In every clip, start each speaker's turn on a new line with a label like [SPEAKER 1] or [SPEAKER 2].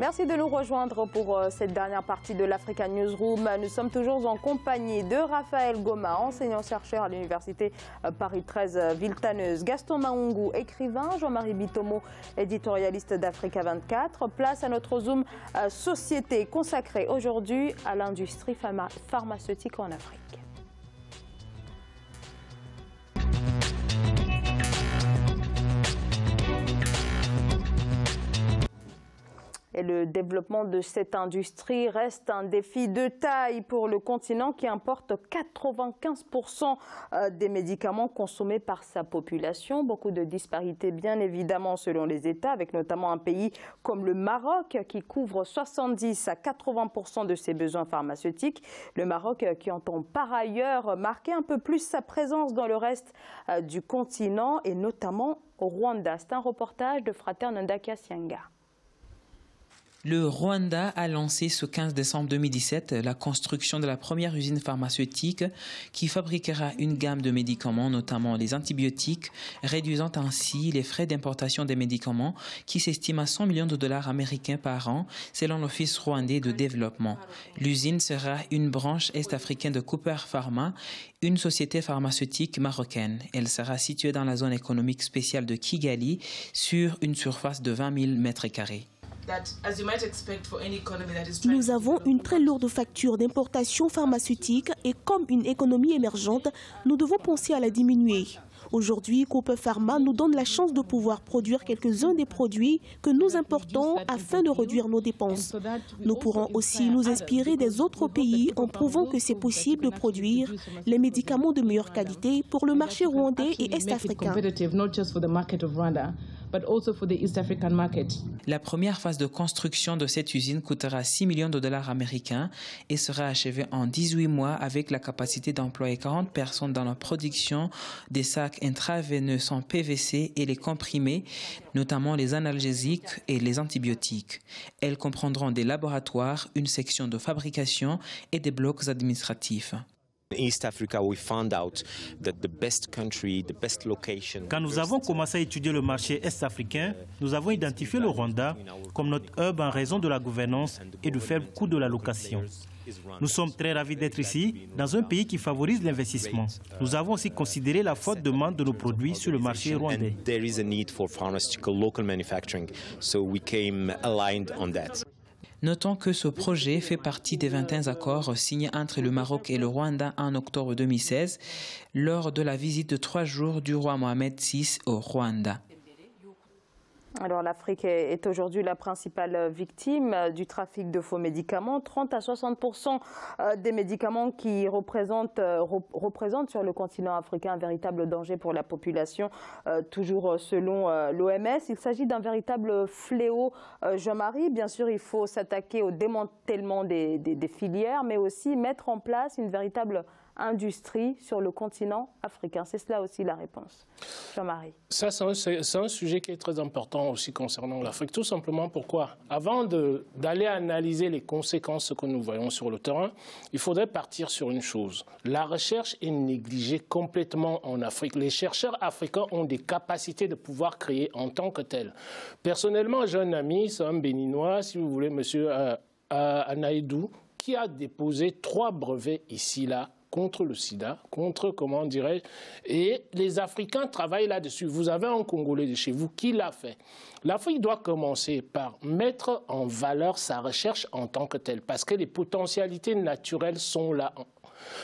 [SPEAKER 1] Merci de nous rejoindre pour cette dernière partie de l'Africa Newsroom. Nous sommes toujours en compagnie de Raphaël Goma, enseignant-chercheur à l'Université Paris 13 Villetaneuse, Gaston Maungu, écrivain, Jean-Marie Bitomo, éditorialiste d'Africa 24. Place à notre Zoom Société consacré aujourd'hui à l'industrie pharmaceutique en Afrique. Et le développement de cette industrie reste un défi de taille pour le continent qui importe 95% des médicaments consommés par sa population. Beaucoup de disparités bien évidemment selon les États, avec notamment un pays comme le Maroc qui couvre 70 à 80% de ses besoins pharmaceutiques. Le Maroc qui entend par ailleurs marquer un peu plus sa présence dans le reste du continent et notamment au Rwanda. C'est un reportage de Frater Nandaka Sianga.
[SPEAKER 2] Le Rwanda a lancé ce 15 décembre 2017 la construction de la première usine pharmaceutique qui fabriquera une gamme de médicaments, notamment les antibiotiques, réduisant ainsi les frais d'importation des médicaments qui s'estiment à 100 millions de dollars américains par an selon l'Office rwandais de développement. L'usine sera une branche est-africaine de Cooper Pharma, une société pharmaceutique marocaine. Elle sera située dans la zone économique spéciale de Kigali sur une surface de 20 000 mètres carrés.
[SPEAKER 3] Nous avons une très lourde facture d'importation pharmaceutique et comme une économie émergente, nous devons penser à la diminuer. Aujourd'hui, Cooper Pharma nous donne la chance de pouvoir produire quelques-uns des produits que nous importons afin de réduire nos dépenses. Nous pourrons aussi nous inspirer des autres pays en prouvant que c'est possible de produire les médicaments de meilleure qualité pour le marché rwandais et est-africain.
[SPEAKER 2] La première phase de construction de cette usine coûtera 6 millions de dollars américains et sera achevée en 18 mois avec la capacité d'employer 40 personnes dans la production des sacs intraveineux en PVC et les comprimés, notamment les analgésiques et les antibiotiques. Elles comprendront des laboratoires, une section de fabrication et des blocs administratifs.
[SPEAKER 4] Quand nous avons commencé à étudier le marché est-africain, nous avons identifié le Rwanda comme notre hub en raison de la gouvernance et du faible coût de la location. Nous sommes très ravis d'être ici, dans un pays qui favorise l'investissement. Nous avons aussi considéré la forte demande de nos produits sur le marché rwandais.
[SPEAKER 2] Notons que ce projet fait partie des 21 accords signés entre le Maroc et le Rwanda en octobre 2016 lors de la visite de 3 jours du roi Mohamed VI au Rwanda.
[SPEAKER 1] Alors l'Afrique est aujourd'hui la principale victime du trafic de faux médicaments. 30 à 60% des médicaments qui représentent sur le continent africain un véritable danger pour la population, toujours selon l'OMS. Il s'agit d'un véritable fléau, Jean-Marie. Bien sûr, il faut s'attaquer au démantèlement des filières, mais aussi mettre en place une véritable industrie sur le continent africain. C'est cela aussi la réponse. Jean-Marie.
[SPEAKER 5] Ça, c'est un sujet qui est très important aussi concernant l'Afrique. Tout simplement pourquoi, avant d'aller analyser les conséquences que nous voyons sur le terrain, il faudrait partir sur une chose. La recherche est négligée complètement en Afrique. Les chercheurs africains ont des capacités de pouvoir créer en tant que tels. Personnellement, j'ai un ami, c'est un Béninois, si vous voulez, monsieur Anaïdou, qui a déposé 3 brevets ici, là, contre le sida, contre, comment dirais-je, et les Africains travaillent là-dessus. Vous avez un Congolais de chez vous qui l'a fait. L'Afrique doit commencer par mettre en valeur sa recherche en tant que telle, parce que les potentialités naturelles sont là.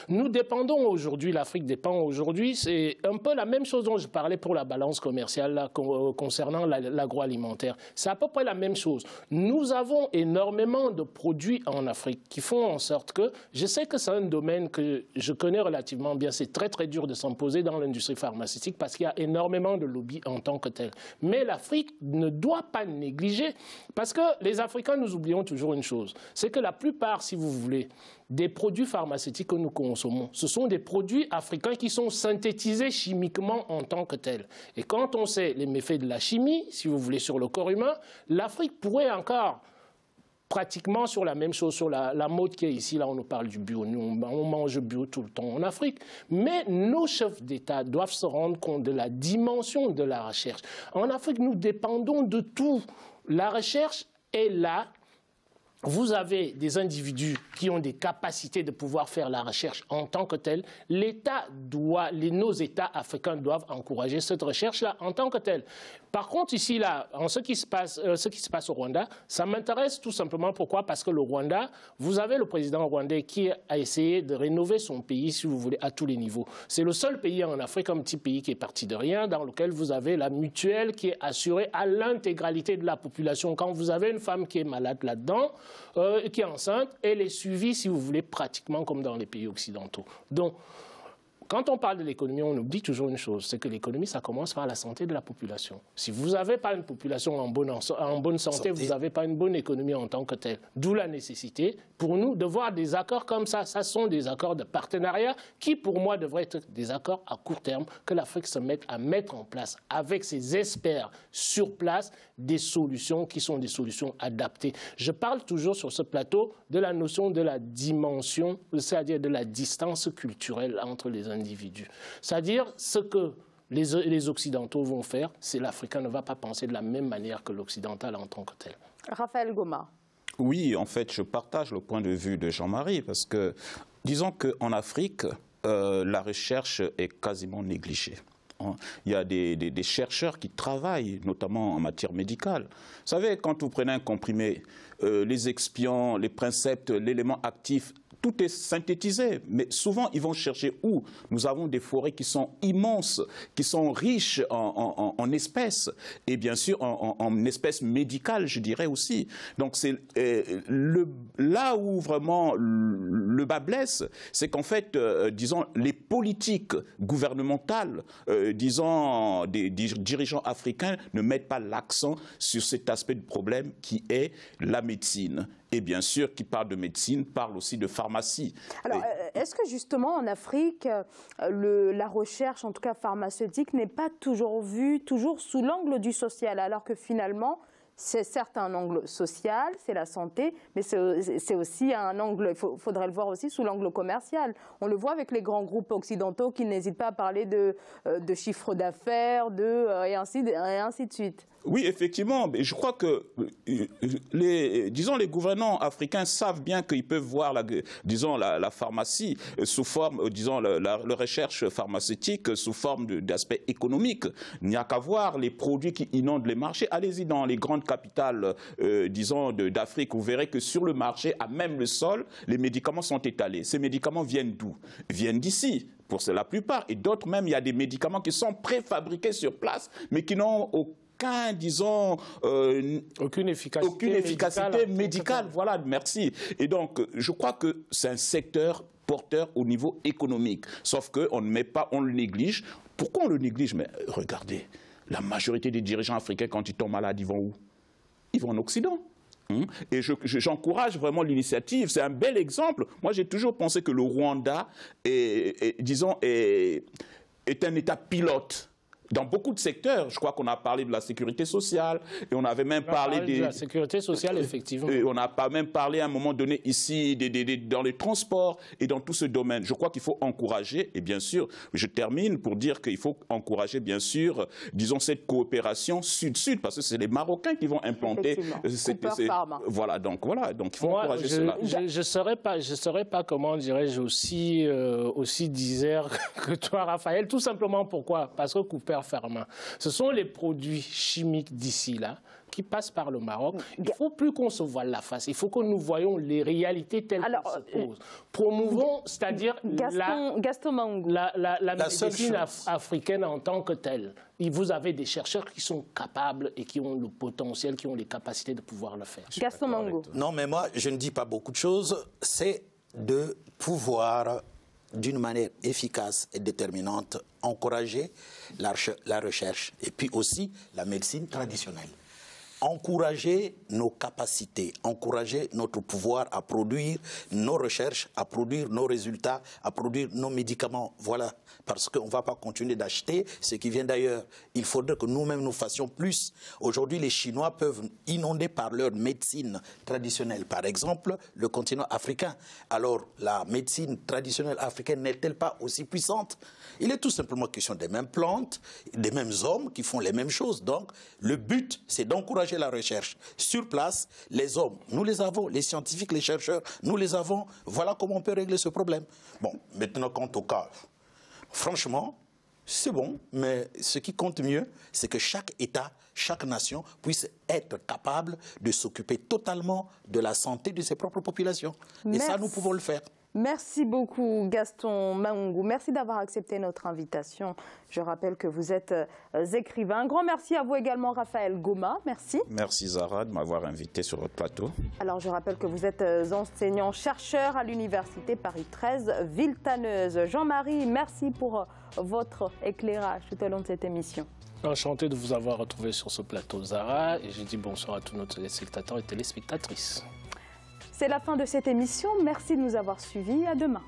[SPEAKER 5] Nous dépendons aujourd'hui, l'Afrique dépend aujourd'hui, c'est un peu la même chose dont je parlais pour la balance commerciale là, concernant l'agroalimentaire. C'est à peu près la même chose. Nous avons énormément de produits en Afrique qui font en sorte que, je sais que c'est un domaine que je connais relativement bien, c'est très très dur de s'imposer dans l'industrie pharmaceutique parce qu'il y a énormément de lobbies en tant que tel. Mais l'Afrique ne doit pas négliger, parce que les Africains, nous oublions toujours une chose, c'est que la plupart, si vous voulez, des produits pharmaceutiques que nous consommons, ce sont des produits africains qui sont synthétisés chimiquement en tant que tels. Et quand on sait les méfaits de la chimie, si vous voulez, sur le corps humain, l'Afrique pourrait encore pratiquement sur la même chose, sur la mode qui est ici, là on nous parle du bio, nous on mange bio tout le temps en Afrique, mais nos chefs d'État doivent se rendre compte de la dimension de la recherche. En Afrique, nous dépendons de tout. La recherche est là vous avez des individus qui ont des capacités de pouvoir faire la recherche en tant que telle. Nos États africains doivent encourager cette recherche-là en tant que telle. Par contre, ici, là, en ce qui se passe au Rwanda, ça m'intéresse tout simplement. Pourquoi? Parce que le Rwanda, vous avez le président rwandais qui a essayé de rénover son pays, si vous voulez, à tous les niveaux. C'est le seul pays en Afrique, un petit pays qui est parti de rien, dans lequel vous avez la mutuelle qui est assurée à l'intégralité de la population. Quand vous avez une femme qui est malade là-dedans, qui est enceinte, elle est suivie, si vous voulez, pratiquement comme dans les pays occidentaux. Donc, quand on parle de l'économie, on oublie toujours une chose, c'est que l'économie, ça commence par la santé de la population. Si vous n'avez pas une population en bonne santé, vous n'avez pas une bonne économie en tant que telle. D'où la nécessité, pour nous, de voir des accords comme ça. Ça sont des accords de partenariat qui, pour moi, devraient être des accords à court terme, que l'Afrique se mette à mettre en place avec ses experts sur place des solutions qui sont des solutions adaptées. Je parle toujours sur ce plateau de la notion de la dimension, c'est-à-dire de la distance culturelle entre les individus. C'est-à-dire ce que les Occidentaux vont faire, c'est l'Africain ne va pas penser de la même manière que l'Occidental en tant que tel. Raphaël Goma.
[SPEAKER 6] Oui, en fait, je partage le point de vue de Jean-Marie parce que, disons qu'en Afrique, la recherche est quasiment négligée. Il y a des chercheurs qui travaillent, notamment en matière médicale. Vous savez, quand vous prenez un comprimé, les excipients, les princeps, l'élément actif, tout est synthétisé, mais souvent ils vont chercher où? Nous avons des forêts qui sont immenses, qui sont riches en espèces, et bien sûr en espèces médicales, je dirais aussi. Donc c'est là où vraiment le bas blesse, c'est qu'en fait, disons, les politiques gouvernementales, disons, des dirigeants africains ne mettent pas l'accent sur cet aspect du problème qui est la médecine. Et bien sûr, qui parle de médecine, parle aussi de pharmacie.
[SPEAKER 1] Alors, est-ce que justement en Afrique, la recherche, en tout cas pharmaceutique, n'est pas toujours vue sous l'angle du social, alors que finalement, c'est certes un angle social, c'est la santé, mais c'est aussi un angle, il faudrait le voir aussi sous l'angle commercial. On le voit avec les grands groupes occidentaux qui n'hésitent pas à parler de chiffre d'affaires, et ainsi de suite.
[SPEAKER 6] Oui, effectivement, mais je crois que les gouvernants africains savent bien qu'ils peuvent voir la pharmacie sous forme, disons, la recherche pharmaceutique sous forme d'aspect économique. Il n'y a qu'à voir les produits qui inondent les marchés. Allez-y dans les grandes capitales, disons, d'Afrique, vous verrez que sur le marché, à même le sol, les médicaments sont étalés. Ces médicaments viennent d'où? Viennent d'ici. Pour la plupart. Et d'autres même, il y a des médicaments qui sont préfabriqués sur place, mais qui n'ont aucune efficacité médicale. Voilà, merci. Et donc, je crois que c'est un secteur porteur au niveau économique. Sauf qu'on ne met pas, on le néglige. Pourquoi on le néglige? Mais regardez, la majorité des dirigeants africains, quand ils tombent malades, ils vont où? Ils vont en Occident. Et j'encourage vraiment l'initiative. C'est un bel exemple. Moi, j'ai toujours pensé que le Rwanda est un État pilote. Dans beaucoup de secteurs, je crois qu'on a parlé de la sécurité sociale, et on avait même parlé
[SPEAKER 5] de la sécurité sociale, effectivement.
[SPEAKER 6] Et on n'a pas même parlé à un moment donné ici dans les transports et dans tout ce domaine. Je crois qu'il faut encourager, et bien sûr, je termine pour dire qu'il faut encourager, bien sûr, disons, cette coopération sud-sud, parce que c'est les Marocains qui vont implanter. Voilà, donc il faut encourager cela.
[SPEAKER 5] Je serais pas, comment dirais-je, aussi disert que toi, Raphaël, tout simplement pourquoi? Parce que Cooper Pharma, ce sont les produits chimiques d'ici là qui passent par le Maroc. Il ne faut plus qu'on se voile la face. Il faut que nous voyons les réalités telles qu'elles se posent. Promouvons, c'est-à-dire la médecine africaine en tant que telle. Et vous avez des chercheurs qui sont capables et qui ont le potentiel, qui ont les capacités de pouvoir le faire.
[SPEAKER 1] Gaston Mango.
[SPEAKER 7] Non, mais moi, je ne dis pas beaucoup de choses. C'est de pouvoir, d'une manière efficace et déterminante, encourager la recherche et puis aussi la médecine traditionnelle. Encourager nos capacités, encourager notre pouvoir à produire nos recherches, à produire nos résultats, à produire nos médicaments. Voilà, parce qu'on ne va pas continuer d'acheter ce qui vient d'ailleurs. Il faudrait que nous-mêmes nous fassions plus. Aujourd'hui, les Chinois peuvent inonder par leur médecine traditionnelle, par exemple, le continent africain. Alors, la médecine traditionnelle africaine n'est-elle pas aussi puissante? Il est tout simplement question des mêmes plantes, des mêmes hommes qui font les mêmes choses. Donc, le but, c'est d'encourager encourager la recherche. Sur place, les hommes, nous les avons, les scientifiques, les chercheurs, nous les avons. Voilà comment on peut régler ce problème. Bon, maintenant, quant au cas, franchement, c'est bon, mais ce qui compte mieux, c'est que chaque État, chaque nation puisse être capable de s'occuper totalement de la santé de ses propres populations. Et ça, nous pouvons le faire.
[SPEAKER 1] Merci beaucoup Gaston Maungu. Merci d'avoir accepté notre invitation. Je rappelle que vous êtes écrivain. Un grand merci à vous également Raphaël Goma. Merci.
[SPEAKER 6] Merci Zahra de m'avoir invité sur votre plateau.
[SPEAKER 1] Alors je rappelle que vous êtes enseignant-chercheur à l'Université Paris 13 Villetaneuse. Jean-Marie, merci pour votre éclairage tout au long de cette émission.
[SPEAKER 5] Enchanté de vous avoir retrouvé sur ce plateau Zahra et je dis bonsoir à tous nos téléspectateurs et téléspectatrices.
[SPEAKER 1] C'est la fin de cette émission. Merci de nous avoir suivis. À demain.